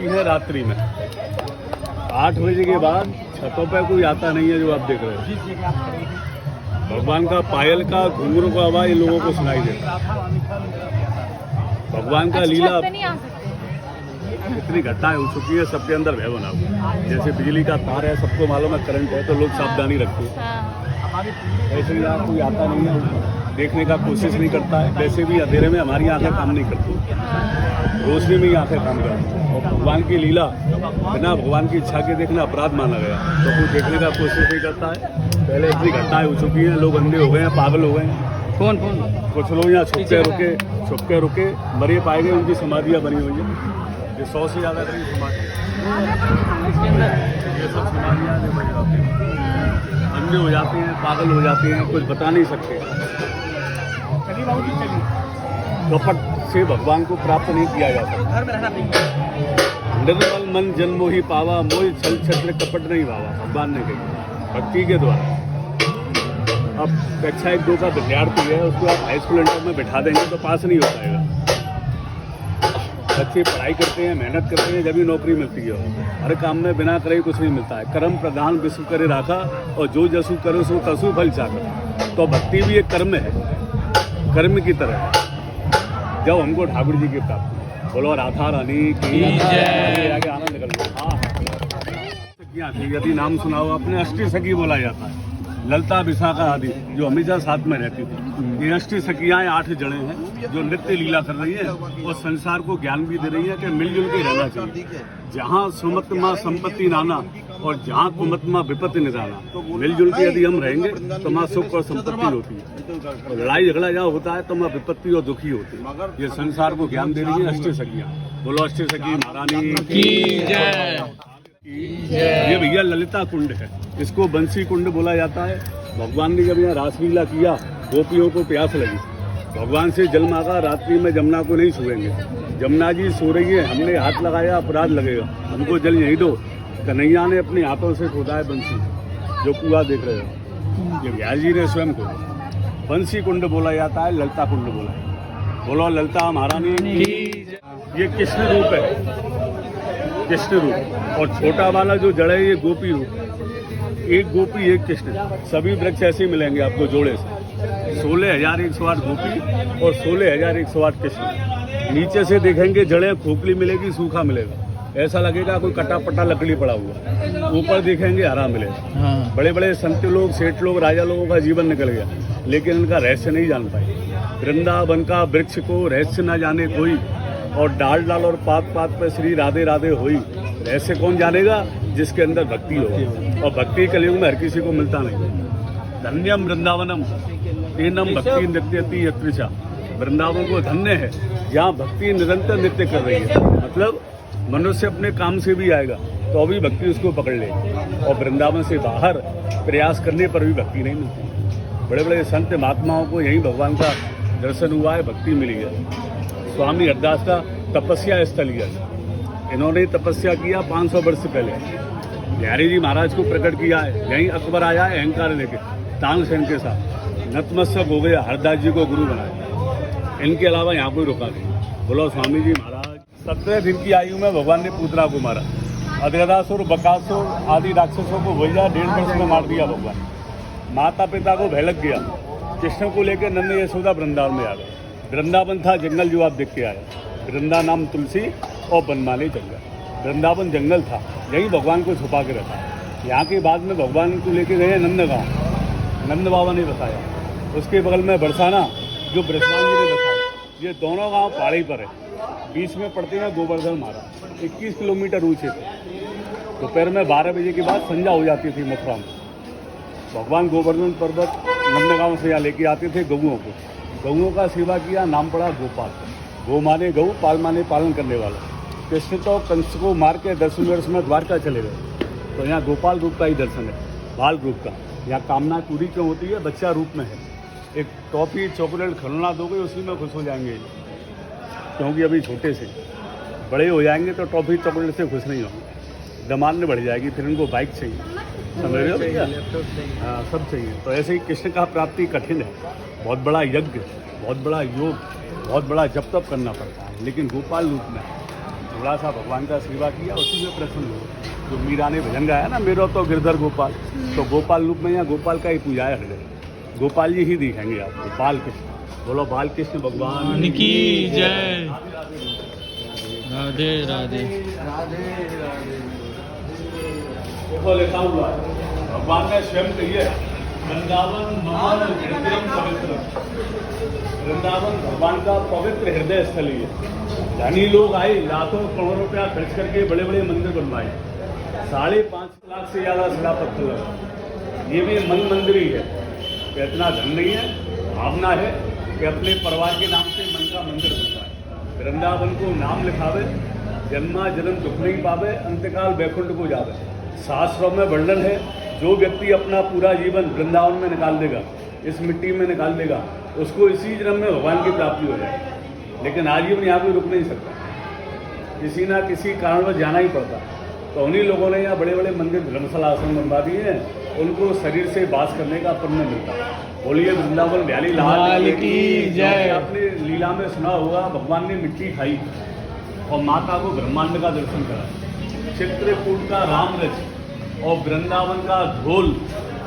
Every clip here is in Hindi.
होती है रात्रि में। 8 बजे के बाद छतों पे कोई आता नहीं है, जो आप देख रहे हो। भगवान का पायल का घुंघरू का आवाज इन लोगों को सुनाई देता है। भगवान का लीला इतनी घटनाएं हो चुकी है, सबके अंदर भय बना हुआ। जैसे बिजली का तार है, सबको मालूम है करंट है, तो लोग सावधानी रखते हैं। ऐसे ही यहाँ कोई आता नहीं है, देखने का कोशिश नहीं करता है। वैसे भी अंधेरे में हमारी आंखें काम नहीं करती, रोशनी में ही आंखें काम करती हैं। और भगवान की लीला बिना भगवान की इच्छा के देखना अपराध माना गया, तो कोई देखने का कोशिश नहीं करता है। पहले इतनी घटनाएं हो चुकी हैं, लोग अंधे हो गए हैं, पागल हो गए हैं। कौन कुछ लोग यहाँ छुप के रुके मरे पाए गए, उनकी समाधियाँ बनी हुई हैं। ये 100 से ज़्यादा करीब समाधि, ये सब समाधियाँ अंधे हो जाते हैं, पागल हो जाते हैं, कुछ बता नहीं सकते। कपट से भगवान को प्राप्त नहीं किया जा सकता। निर्मल मन जन मोहि पावा, मोहि छल छत्र कपट नहीं भावा, भगवान ने कही भक्ति के द्वारा। अब कक्षा 1-2 का विद्यार्थी है, उसको आप हाई स्कूल इंटर में बैठा देंगे तो पास नहीं हो पाएगा। बच्चे पढ़ाई करते हैं, मेहनत करते हैं, जब भी नौकरी मिलती है। हर काम में बिना करे कुछ नहीं मिलता है। कर्म प्रधान विश्व करे राखा, और जो जसु करे सो तसु फल चाखा। तो भक्ति भी एक कर्म है, कर्म की तरह है। जब हमको ठाकुर जी की प्राप्ति, बोलो राधा रानी की आगे आनंद निकल। हाँ, यदि नाम सुनाओ आपने, अष्टी सखी बोला जाता है। ललता विशाखा आदि जो हमेशा साथ में रहती थी। ये अष्टी सखियाएं 8 जड़ें हैं जो नृत्य लीला कर रही है और संसार को ज्ञान भी दे रही है कि मिलजुल के रहना चाहिए। जहाँ सुमतमा संपत्ति नाना और जहाँ कुमतमा विपत्ति निदाना, तो मिलजुल के यदि हम रहेंगे तो माँ सुख और संपत्ति होती है। और लड़ाई झगड़ा जहाँ होता है तो माँ विपत्ति और दुखी होती है। ये संसार को ज्ञान दे रही है अष्टी सखियाँ। बोलो अष्टी सखी महारानी की जय। ये भैया ललिता कुंड है, इसको बंसी कुंड बोला जाता है। भगवान ने जब यहाँ रासलीला किया, गोपियों को प्यास लगी, भगवान से जल मांगा, रात्रि में जमुना को नहीं छुएंगे। जमुना जी सो रही है, हमने हाथ लगाया, अपराध लगेगा, हमको जल यहीं दो। कन्हैया ने अपने हाथों से खोदा है बंसी, जो कुआं देख रहे हो, ये व्यास जी ने स्वयं खोदा। बंसी कुंड बोला जाता है, ललिता कुंड बोला है। बोलो ललिता महारानी की। ये कृष्ण रूप है, कृष्ण रूप। और छोटा वाला जो जड़ है ये गोपी रूप। एक गोपी एक कृष्ण, सभी वृक्ष ऐसे मिलेंगे आपको जोड़े से। 16,108 गोपी और 16,108 कृष्ण। नीचे से देखेंगे जड़ें खोखली मिलेगी, सूखा मिलेगा, ऐसा लगेगा कोई कटा पटा लकड़ी पड़ा हुआ। ऊपर देखेंगे हरा मिलेगा। बड़े बड़े संत लोग, सेठ लोग, राजा लोगों का जीवन निकल गया, लेकिन इनका रहस्य नहीं जान पाए। वृंदावन का वृक्ष को रहस्य न जाने कोई, और डाल डाल और पात पात पर श्री राधे राधे होई। रहस्य कौन जानेगा? जिसके अंदर भक्ति हो, और भक्ति कलयुग में हर किसी को मिलता नहीं। धन्यम वृंदावनम तेनम भक्ति नृत्यति यत्रिचा। वृंदावन को धन्य है जहाँ भक्ति निरंतर नृत्य कर रही है। मतलब मनुष्य अपने काम से भी आएगा तो अभी भक्ति उसको पकड़ ले, और वृंदावन से बाहर प्रयास करने पर भी भक्ति नहीं मिलती। बड़े बड़े संत महात्माओं को यही भगवान का दर्शन हुआ है, भक्ति मिली है। स्वामी हरदास का तपस्या स्थल है, इन्होंने तपस्या किया 500 वर्ष पहले। बिहारी जी महाराज को प्रकट किया है, यहीं अकबर आया है अहंकार लेके तानसेन के साथ, नतमस्तक हो गया, हरदास जी को गुरु बनाया। इनके अलावा यहाँ कोई रुका नहीं। बोलो स्वामी जी महाराज। 17 दिन की आयु में भगवान ने पूतना को मारा। अधगदासुर, बकासुर आदि राक्षसों को भैया 1.5 वर्ष में मार दिया भगवान। माता पिता को भय लग गया। कृष्ण को लेकर नंद यशोदा वृंदावन में आ गए। वृंदावन था जंगल जो आप देख के आए। वृंदा नाम तुलसी और बनमाली जंगल। वृंदावन जंगल था, यही भगवान को छुपा के रखा। यहाँ के बाद में भगवान को लेके गए नंदगांव, नंद बाबा ने बताया। उसके बगल में बरसाना जो ब्रजमान जी ने बताया। ये दोनों गांव पहाड़ी पर है, बीच में पड़ते हैं गोवर्धन मारा। 21 किलोमीटर ऊँचे थे। दोपहर में 12 बजे के बाद संध्या हो जाती थी मथुरा में। भगवान गोवर्धन पर्वत नंदगांव से यहाँ लेके आते थे गऊओं को। गऊओं का सेवा किया, नाम पड़ा गोपाल। गो माने गऊ, पाल माने पालन करने वाला। कृष्ण तो कंस को मार के 10वें वर्ष में द्वारका चले गए, तो यहाँ गोपाल रूप का ही दर्शन है, बाल रूप का। यहाँ कामना पूरी क्यों होती है? बच्चा रूप में है। एक टॉफी चॉकलेट खिलौना दोगे, उसी में खुश हो जाएंगे, क्योंकि अभी छोटे से। बड़े हो जाएंगे तो टॉफी चॉकलेट से खुश नहीं होंगे, डिमांड बढ़ जाएगी, फिर उनको बाइक चाहिए, समझ रहे हो भैया? हाँ, सब चाहिए। तो ऐसे ही कृष्ण का प्राप्ति कठिन है, बहुत बड़ा यज्ञ, बहुत बड़ा योग, बहुत बड़ा जप तप करना पड़ता है, लेकिन गोपाल रूप में थोड़ा सा भगवान का सेवा किया, उसी में प्रसन्न हुए। जो मीरा ने भजन गाया ना, मेरो तो गिरधर गोपाल, तो गोपाल रूप में यहाँ गोपाल का ही पूजाया हृदय, गोपाल जी ही दिखेंगे आपको, बाल कृष्ण। बोलो बाल कृष्ण भगवान की जय। राधे राधे। देखो लिखा हुआ है, भगवान ने स्वयं कहिए, वृंदावन महान हृदय पवित्र, वृंदावन भगवान का पवित्र हृदय स्थल ही है। धनी लोग आए, लाखों करोड़ों रुपया खर्च करके बड़े बड़े मंदिर बनवाए, 5.5 लाख से ज़्यादा शिला पत्थर लगा। ये भी मन मंदिर ही है, कि इतना धन नहीं है, भावना है कि अपने परिवार के नाम से मन का मंदिर बनवाए, वृंदावन को नाम लिखावे, जन्मा जन्म दुख नहीं पावे, अंतकाल वैकुंठ को जावे। शास्त्रों में वर्णन है, जो व्यक्ति अपना पूरा जीवन वृंदावन में निकाल देगा, इस मिट्टी में निकाल देगा, उसको इसी जन्म में भगवान की प्राप्ति हो जाएगी। लेकिन आजीवन यहाँ कोई रुक नहीं सकता, किसी ना किसी कारणवश जाना ही पड़ता। तो उन्हीं लोगों ने यहाँ बड़े बड़े मंदिर धर्मशाला आश्रम बनवा दिए हैं, उनको शरीर से वास करने का पुण्य मिलता है। बोलिए वृंदावन बिहारी लाल की जय। आपने लीला में सुना होगा, भगवान ने मिट्टी खाई और माता को ब्रह्मांड का दर्शन करा, चित्रकूट का राम रच और वृंदावन का ढोल,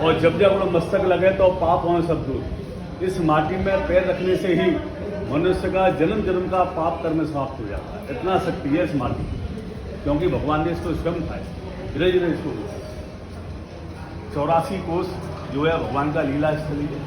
और जब जब वो मस्तक लगे तो पाप हों सब दूर। इस माटी में पैर रखने से ही मनुष्य का जन्म जन्म का पाप कर्म समाप्त हो जाता है। इतना शक्ति है इस माटी, क्योंकि भगवान ने इसको स्वयं खाए, धीरे धीरे इसको 84 कोस जो है भगवान का लीला स्थली है।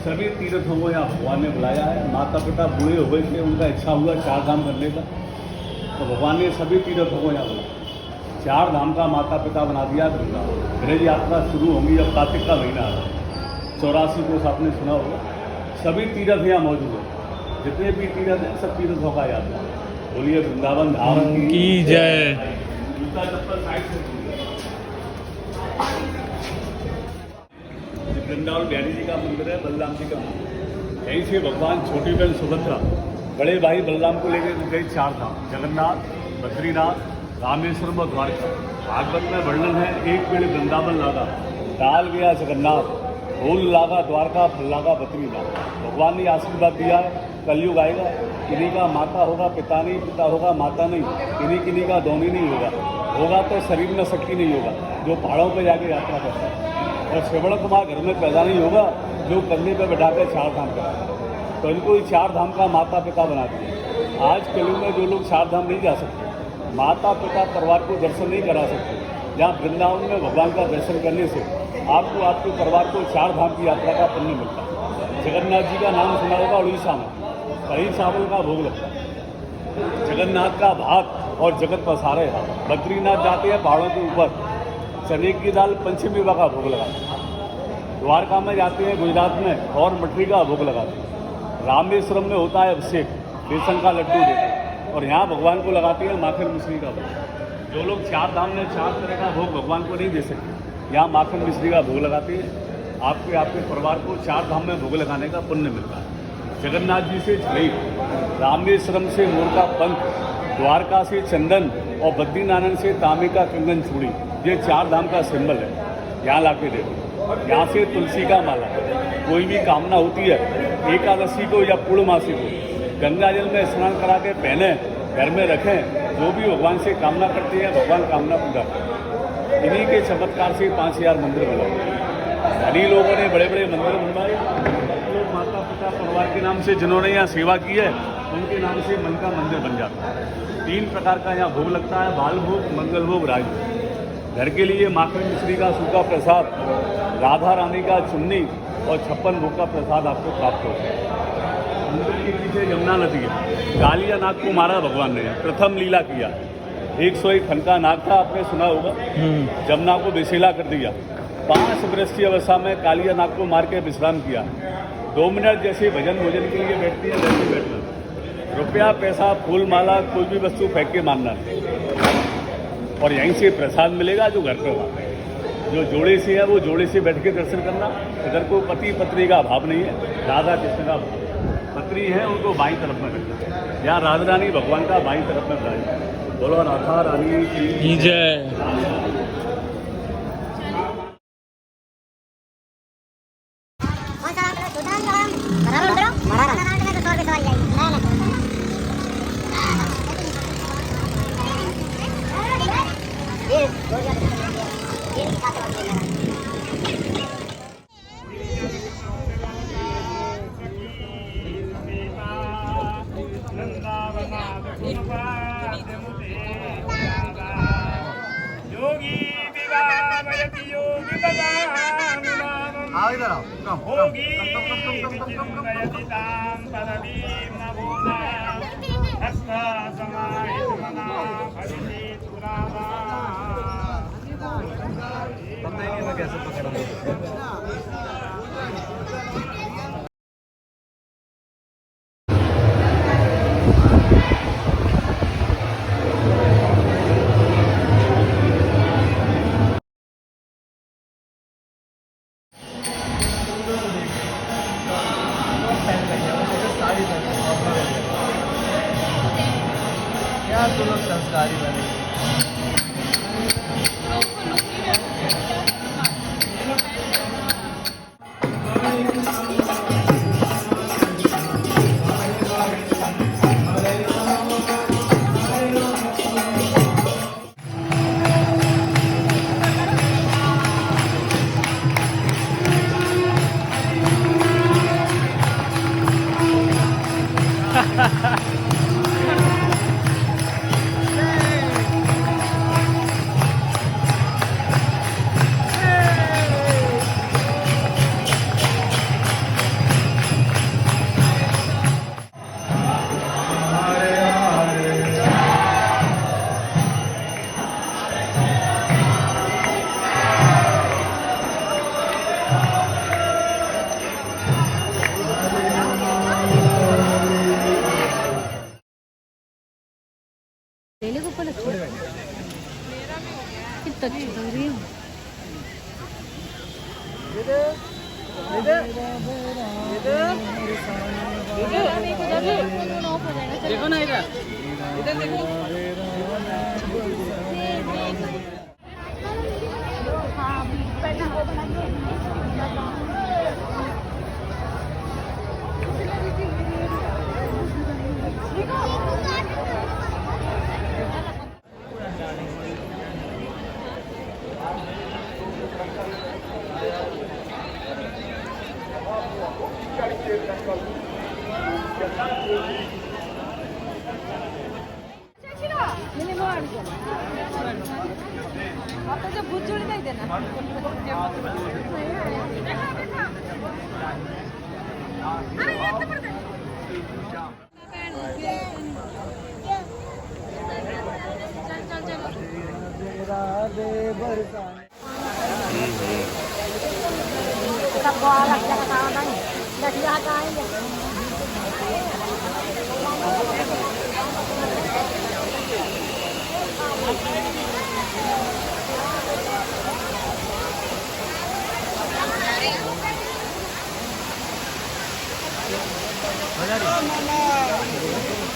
सभी तीर्थों को यहाँ भगवान ने बुलाया है। माता पिता बूढ़े हो गए थे, उनका इच्छा हुआ 4 धाम करने का, तो भगवान ने सभी तीर्थों को यहाँ बुलाया, 4 धाम का माता पिता बना दिया। ब्रज यात्रा शुरू होंगी, अब कार्तिक का महीना आ रहा है, 84 कोस आपने सुना होगा। सभी तीर्थ यहाँ मौजूद है, जितने भी तीर्थ हैं सब तीर्थों का यात्रा। बोलिए वृंदावन धाम की जय। जूता चप्पल साइड से, वृंदावन बिहारी जी का मंदिर है, बलराम जी का मंदिर। यहीं से भगवान छोटी बहन सुभद्रा बड़े भाई बलराम को लेकर गए 4 धाम, जगन्नाथ, बद्रीनाथ, रामेश्वरम और द्वारका। भागवत में वर्णन है, एक पेड़ वृंदावन लागा, डाल गया जगन्नाथ, फूल लागा द्वारका, फल लागा बद्रीनाथ। भगवान ने आशीर्वाद दिया है, कलयुग आएगा, किन्हीं का माता होगा पिता नहीं, पिता होगा माता नहीं, किन्हीं किन्हीं का दोनों नहीं होगा, होगा तो शरीर में शक्ति नहीं होगा, जो पहाड़ों पर जाके यात्रा करता है, और श्रवण कुमार घर में पैदा नहीं होगा, जो कंधे पर बैठा कर 4 धाम करता है। तो इनको 4 धाम का माता पिता बना दिया। आज कलयुग में जो लोग 4 धाम नहीं जा सकते, माता पिता परिवार को दर्शन नहीं करा सकते, जहाँ वृंदावन में भगवान का दर्शन करने से आपको आपके परिवार को 4 धाम की यात्रा का पुण्य मिलता है। जगन्नाथ जी का नाम सुना होगा, उड़ीसा में कई चावल का भोग लगता है, जगन्नाथ का भात और जगत पसारे हाथ। बद्रीनाथ जाते हैं पहाड़ों के ऊपर, चने की दाल पंचमेवा का भोग लगाते हैं। द्वारका में जाते हैं गुजरात में, और मटरी का भोग लगाते हैं। रामेश्वरम में होता है अभिषेक, बेसन का लड्डू देते हैं, और यहाँ भगवान को लगाते हैं माखन मिश्री का भोग। जो लोग 4 धाम में 4 तरह का भोग भगवान को नहीं दे सकते, यहाँ माखन मिश्री का भोग लगाते हैं। आपके परिवार को 4 धाम में भोग लगाने का पुण्य मिलता है। जगन्नाथ जी से छड़ी, रामेश्वरम से मोर का पंख, द्वारका से चंदन और बद्रीनारायण से तांबे का कंगन चूड़ी, ये 4 धाम का सिंबल है। यहाँ ला के देखो, यहाँ से तुलसी का माला, कोई भी कामना होती है एकादशी को या पूर्णमासी को, गंगा जल में स्नान करा के पहने, घर में रखें, जो भी भगवान से कामना करते हैं भगवान कामना पूरा करते हैं। इन्हीं के चमत्कार से 5000 मंदिर बनाए। धनी लोगों ने बड़े बड़े मंदिर बनवाए, लोग माता पिता परिवार के नाम से जिन्होंने यहाँ सेवा की है उनके नाम से मन का मंदिर बन जाता है। 3 प्रकार का यहाँ भोग लगता है, बाल भोग, मंगल भोग, राज भोग। घर के लिए माखन मिश्री का सूखा प्रसाद, राधा रानी का चुन्नी और 56 भोग का प्रसाद आपको प्राप्त होगा। मंदिर के पीछे यमुना नदी है, कालिया नाग को मारा भगवान ने, प्रथम लीला किया। 101 खन का नाग था, आपने सुना होगा, जमुना को विशेला कर दिया। 5 वर्ष की अवस्था में कालिया नाग को मार के विश्राम किया। 2 मिनट जैसे भजन भोजन के लिए बैठती है वैसे बैठना, रुपया पैसा फूल माला कोई भी वस्तु फेंक के मानना नहीं, और यहीं से प्रसाद मिलेगा जो घर पर मांगे। जो जोड़े से है वो जोड़े से बैठ के दर्शन करना। इधर को पति पत्नी का भाव नहीं है, राधा कृष्ण का भाव। पत्नी है उनको बाईं तरफ में रखना, यहाँ राधा रानी भगवान का बाईं तरफ में बनाए। बोलो राधा रानी की जय। योगी विवाहयति योगी भोगी विचिन्तयति तां पदवीं नभोना हस्ता समाहितमना हरिति तुरावा क्या तो लोग संस्कारी बने। लेने को ऊपर कितना अच्छी लग रही है। देखो ना इधर इधर देखो। भूत जोड़ी नहीं देना। सबको अलग जगह नहीं लठिया हटाएंगे। बजा रही